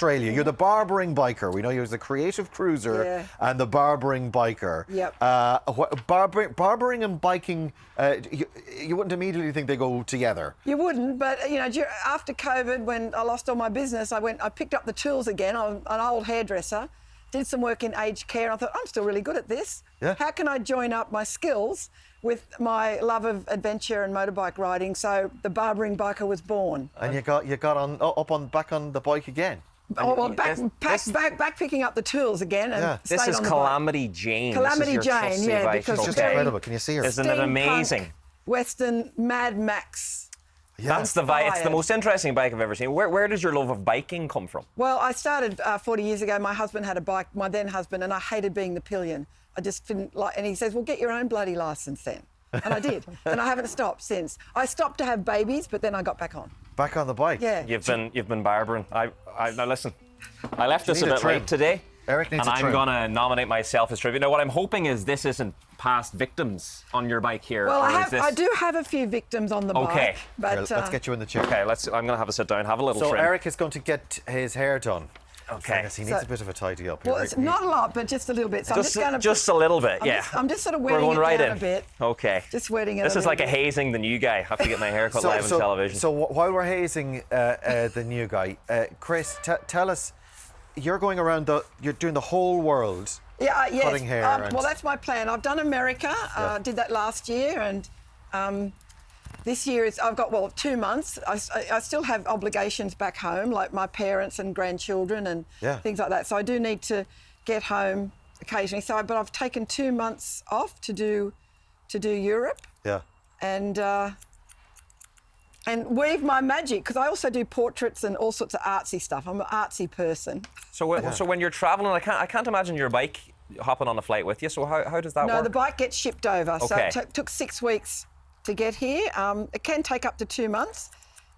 Australia. You're the Barbering Biker. We know you as the creative cruiser and the Barbering Biker. Yep. Barbering and biking, you wouldn't immediately think they go together. You wouldn't, but you know, after COVID, when I lost all my business, I picked up the tools again. I'm an old hairdresser, did some work in aged care, and I thought, I'm still really good at this. Yeah. How can I join up my skills with my love of adventure and motorbike riding? So the Barbering Biker was born. And you got back on the bike again. Oh, well, back picking up the tools again. And This is Calamity Jane. Calamity Jane, yeah, because because it's just incredible. Can you see her? Isn't it amazing? Western Mad Max. Yeah. That's the bike. It's the most interesting bike I've ever seen. Where does your love of biking come from? Well, I started 40 years ago. My husband had a bike, my then husband, and I hated being the pillion. I just didn't like, and he says, well, get your own bloody licence then. And I did, and I haven't stopped since. I stopped to have babies, but then I got back on. Back on the bike? Yeah. You've been barbering. Now listen, I left this a bit late today. Eric needs and a trim. I'm gonna nominate myself as tribute. Now, what I'm hoping is this isn't past victims on your bike here. Well, I do have a few victims on the bike. But let's get you in the chair. Okay, I'm gonna have a sit down, have a little So trim. Eric is going to get his hair done. Okay. He needs a bit of a tidy up. Well, it's not a lot, but just a little bit. So just a little bit, yeah. I'm just sort of wetting We're going right down in. a bit. Okay. Just wetting it. This is like a hazing the new guy. I have to get my hair cut live on television. So while we're hazing the new guy, Chris, tell us, you're going around you're doing the whole world. Yeah, yes. Cutting hair. Well, that's my plan. I've done America. Did that last year, and this year I've got 2 months. I still have obligations back home, like my parents and grandchildren and things like that. So I do need to get home occasionally. But I've taken 2 months off to do Europe. Yeah. And weave my magic, because I also do portraits and all sorts of artsy stuff. I'm an artsy person. So when you're traveling, I can't imagine your bike hopping on a flight with you. So how does that work? No, the bike gets shipped over. Okay. So it took 6 weeks to get here. It can take up to 2 months.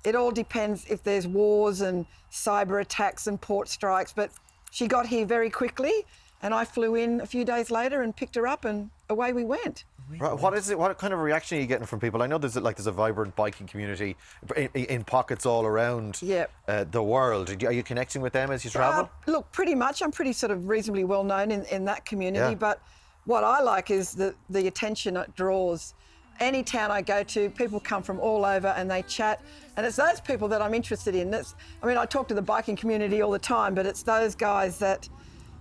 It all depends if there's wars and cyber attacks and port strikes. But she got here very quickly, and I flew in a few days later and picked her up, and away we went. Right. What kind of reaction are you getting from people? I know there's a vibrant biking community in pockets all around the world. Are you connecting with them as you travel? Look, pretty much. I'm pretty sort of reasonably well known in that community. But what I like is the attention it draws. Any town I go to, people come from all over and they chat. And it's those people that I'm interested in. I talk to the biking community all the time, but it's those guys that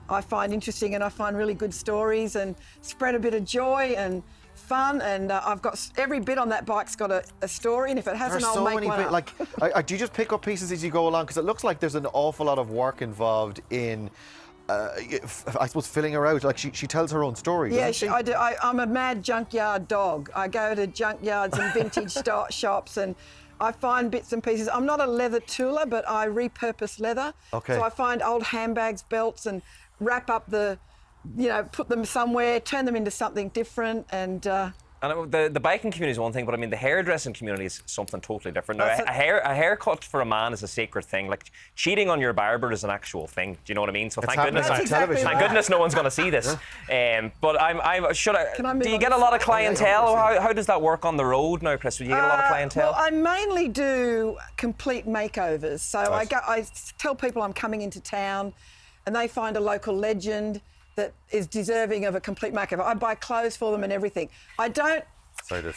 I find interesting, and I find really good stories and spread a bit of joy and fun. And I've got every bit on that bike's got a story, and if it hasn't, I'll make one up. Do you just pick up pieces as you go along? Because it looks like there's an awful lot of work involved in, I suppose, filling her out. Like she tells her own story. Yeah, doesn't she? I do. I'm a mad junkyard dog. I go to junkyards and vintage shops, and I find bits and pieces. I'm not a leather tooler, but I repurpose leather. Okay. So I find old handbags, belts, and wrap up put them somewhere, turn them into something different, and the biking community is one thing, but I mean the hairdressing community is something totally different. Now, a haircut for a man is a sacred thing. Like cheating on your barber is an actual thing. Do you know what I mean? So thank goodness no one's going to see this. But do you get a lot of clientele? How does that work on the road now, Chris? Do you get a lot of clientele? Well, I mainly do complete makeovers. So I tell people I'm coming into town, and they find a local legend that is deserving of a complete makeover. I buy clothes for them and everything.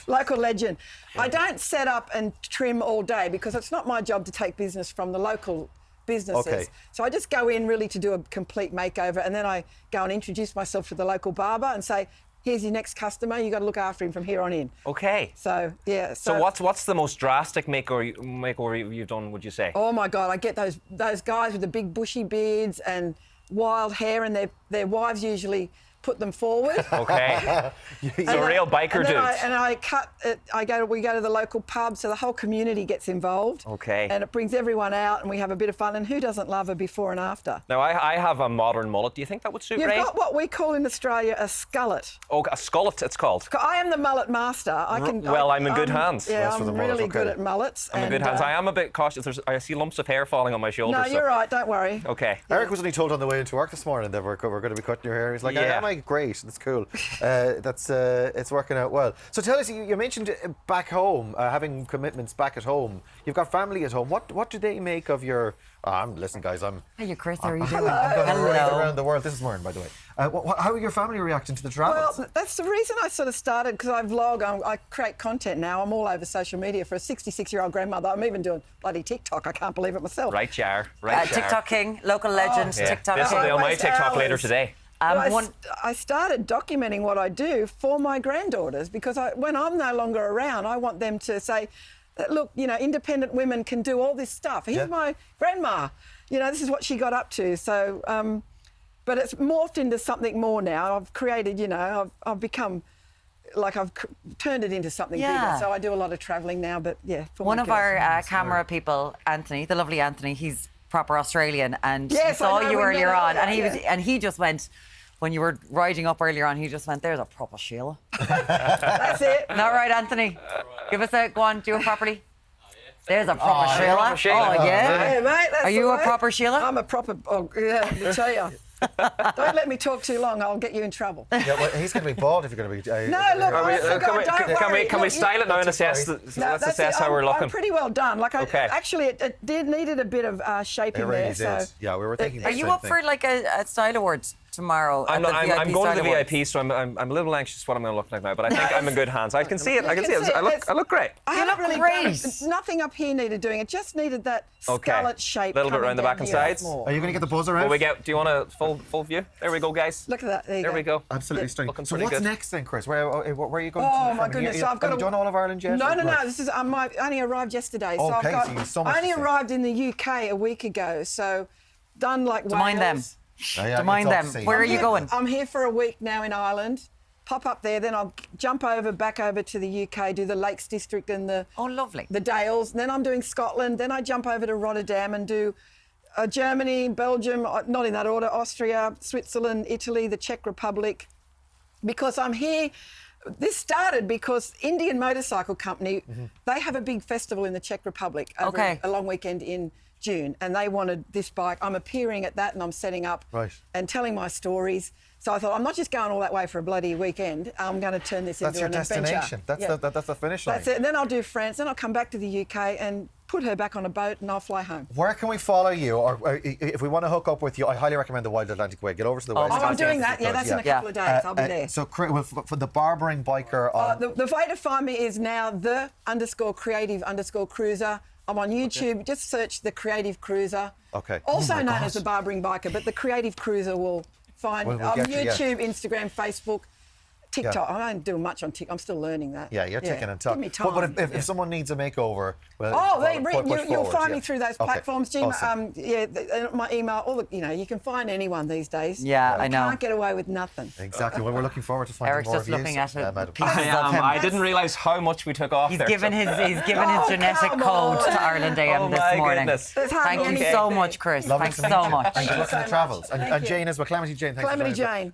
Local legend. I don't set up and trim all day, because it's not my job to take business from the local businesses. Okay. So I just go in really to do a complete makeover, and then I go and introduce myself to the local barber and say, here's your next customer, you got to look after him from here on in. Okay. So, yeah. So what's the most drastic makeover you've done, would you say? Oh my God, I get those guys with the big bushy beards and wild hair, and their wives usually put them forward. Okay. So real biker dudes. I cut it. We go to the local pub, so the whole community gets involved. Okay. And it brings everyone out, and we have a bit of fun. And who doesn't love a before and after? Now I have a modern mullet. Do you think that would suit Ray? You've got what we call in Australia a skullet. Oh, a skullet, it's called. I am the mullet master. I'm in good hands. Yeah, I'm really good at mullets. I'm in good hands. I am a bit cautious. I see lumps of hair falling on my shoulders. No, you're right. Don't worry. Okay. Eric was only told on the way into work this morning that we're going to be cutting your hair. He's like, am I? like, great. That's cool. It's working out well. So tell us, you mentioned back home, having commitments back at home. You've got family at home. What do they make of your... listen, guys, Hey, Chris, how are you doing? I'm going right around the world. This is Myrne, by the way. How are your family reacting to the travels? Well, that's the reason I sort of started, because I vlog, I create content now. I'm all over social media. For a 66-year-old grandmother, I'm even doing bloody TikTok. I can't believe it myself. Right, Jar. Right, Jar. TikTok king, local legend, TikTok. This will be on my TikTok later today. I started documenting what I do for my granddaughters, because when I'm no longer around, I want them to say, look, independent women can do all this stuff. Here's my grandma. This is what she got up to. So, but it's morphed into something more now. I've created, I've become, I've turned it into something bigger. So I do a lot of travelling now, but yeah. One of our camera people, Anthony, the lovely Anthony, he's proper Australian, and he yes, saw you earlier on, and he just went, when you were riding up earlier on, he just went, there's a proper Sheila. That's it. Not right, Anthony? Give us go on, do it properly. There's a proper Sheila. Oh, yeah? Yeah, mate, that's Are you the a way. proper Sheila? I'm a proper, I tell you. Don't let me talk too long, I'll get you in trouble. Yeah, well, he's going to be bald if you're going to be... No, look, Can we style it now and assess, let's assess how we're looking? I'm pretty well done. Actually, it did needed a bit of shaping really there. Did. Yeah, we were thinking Are you up for a style awards tomorrow? I'm going to the VIP, so I'm a little anxious what I'm going to look like now, but I think I'm in good hands. I can see it. I look great. I look really great. Nothing up here needed doing. It just needed that scallop shape. A little bit around the back and sides. Are you going to get the buzzer out? Do you want a full view? There we go, guys. Look at that. There we go. Absolutely stunning. Looking So pretty what's good. next then, Chris? Where are you going? Oh my goodness! So I've got done all of Ireland yet? No. This is I only arrived yesterday. So Okay, I've so got. you've so much I only to see. arrived in the UK a week ago. So done like To mind them. Wales. Yeah, To mind them. Where are you going? I'm here for a week now in Ireland. Pop up there, then I'll jump back over to the UK, do the Lakes District and the lovely. the Dales. And then I'm doing Scotland. Then I jump over to Rotterdam and do Germany, Belgium, not in that order, Austria, Switzerland, Italy, the Czech Republic. Because I'm here. This started because Indian Motorcycle Company, they have a big festival in the Czech Republic over a long weekend in June, and they wanted this bike. I'm appearing at that, and I'm setting up and telling my stories. So I thought, I'm not just going all that way for a bloody weekend. I'm going to turn this into an adventure. That's your destination. That's the finish line. That's it. And then I'll do France. Then I'll come back to the UK and put her back on a boat, and I'll fly home. Where can we follow you? Or if we want to hook up with you, I highly recommend the Wild Atlantic Way. Get over to the West. I'm doing that. Yeah, that's in a couple of days. I'll be there. So for the Barbering Biker on... The way to find me is now _creative_cruiser. I'm on YouTube. Just search the Creative Cruiser. Okay. Also known as the Barbering Biker, but the Creative Cruiser will find on YouTube, Instagram, Facebook, TikTok. I don't do much on TikTok. I'm still learning that. Yeah, you're ticking and talking. Give me time. But if someone needs a makeover, you'll find me through those platforms. Awesome. My email. You can find anyone these days. Yeah, I know. You can't get away with nothing. Exactly. Well, we're looking forward to finding Eric's more just of looking you. at it. I didn't realise how much we took off He's there. given his genetic come code on. to Ireland AM this morning. Goodness. Thank you so much, Chris. Thanks so much. And good luck in the travels. And Jane as well, Calamity Jane. Thanks for Calamity joining us. Jane.